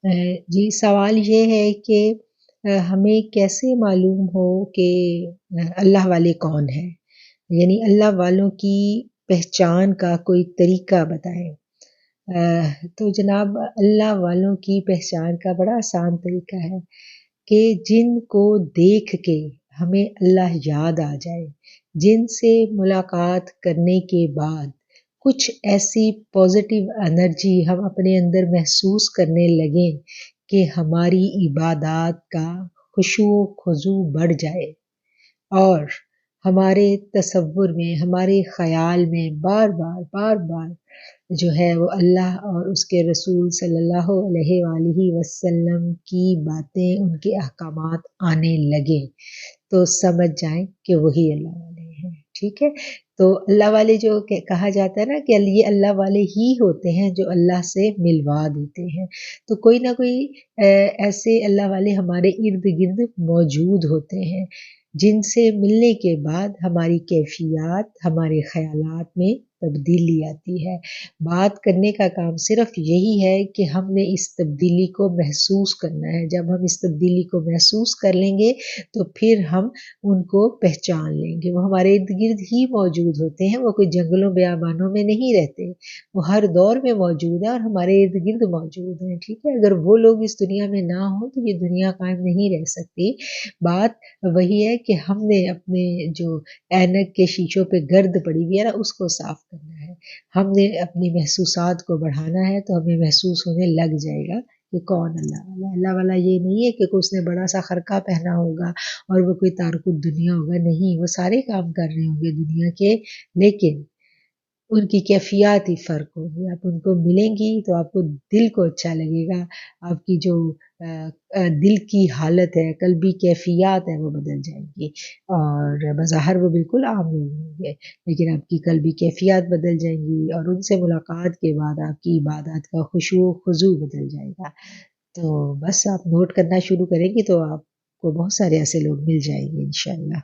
جی سوال یہ ہے کہ ہمیں کیسے معلوم ہو کہ اللہ والے کون ہیں؟ یعنی اللہ والوں کی پہچان کا کوئی طریقہ بتائیں۔ تو جناب اللہ والوں کی پہچان کا بڑا آسان طریقہ ہے کہ جن کو دیکھ کے ہمیں اللہ یاد آ جائے، جن سے ملاقات کرنے کے بعد کچھ ایسی پازیٹیو انرجی ہم اپنے اندر محسوس کرنے لگیں کہ ہماری عبادات کا خشوع و خضوع بڑھ جائے، اور ہمارے تصور میں، ہمارے خیال میں بار بار جو ہے وہ اللہ اور اس کے رسول صلی اللہ علیہ وآلہ وسلم کی باتیں، ان کے احکامات آنے لگیں، تو سمجھ جائیں کہ وہی اللہ والے ہیں۔ ٹھیک ہے، تو اللہ والے جو کہا جاتا ہے نا کہ یہ اللہ والے ہی ہوتے ہیں جو اللہ سے ملوا دیتے ہیں، تو کوئی نہ کوئی ایسے اللہ والے ہمارے ارد گرد موجود ہوتے ہیں جن سے ملنے کے بعد ہماری کیفیات، ہمارے خیالات میں تبدیلی آتی ہے۔ بات کرنے کا کام صرف یہی ہے کہ ہم نے اس تبدیلی کو محسوس کرنا ہے۔ جب ہم اس تبدیلی کو محسوس کر لیں گے تو پھر ہم ان کو پہچان لیں گے۔ وہ ہمارے ارد گرد ہی موجود ہوتے ہیں، وہ کوئی جنگلوں بیابانوں میں نہیں رہتے، وہ ہر دور میں موجود ہیں اور ہمارے ارد گرد موجود ہیں۔ ٹھیک ہے، اگر وہ لوگ اس دنیا میں نہ ہوں تو یہ دنیا قائم نہیں رہ سکتی۔ بات وہی ہے کہ ہم نے اپنے جو اینک کے شیشوں پہ گرد پڑی ہوئی ہے نا، اس کو صاف کرنا ہے۔ ہم نے اپنی محسوسات کو بڑھانا ہے تو ہمیں محسوس ہونے لگ جائے گا کہ کون اللہ والا ہے۔ اللہ والا یہ نہیں ہے کہ اس نے بڑا سا خرقہ پہنا ہوگا اور وہ کوئی تارک الدنیا ہوگا، نہیں، وہ سارے کام کر رہے ہوں گے دنیا کے، لیکن ان کی کیفیات ہی فرق ہوگی۔ آپ ان کو ملیں گی تو آپ کو دل کو اچھا لگے گا، آپ کی جو دل کی حالت ہے، قلبی کیفیات ہے، وہ بدل جائیں گی، اور بظاہر وہ بالکل عام لوگ ہوں گے، لیکن آپ کی قلبی کیفیات بدل جائیں گی، اور ان سے ملاقات کے بعد آپ کی عبادات کا خشوع و خضوع بدل جائے گا۔ تو بس آپ نوٹ کرنا شروع کریں گی تو آپ کو بہت سارے ایسے لوگ مل جائیں گے انشاءاللہ۔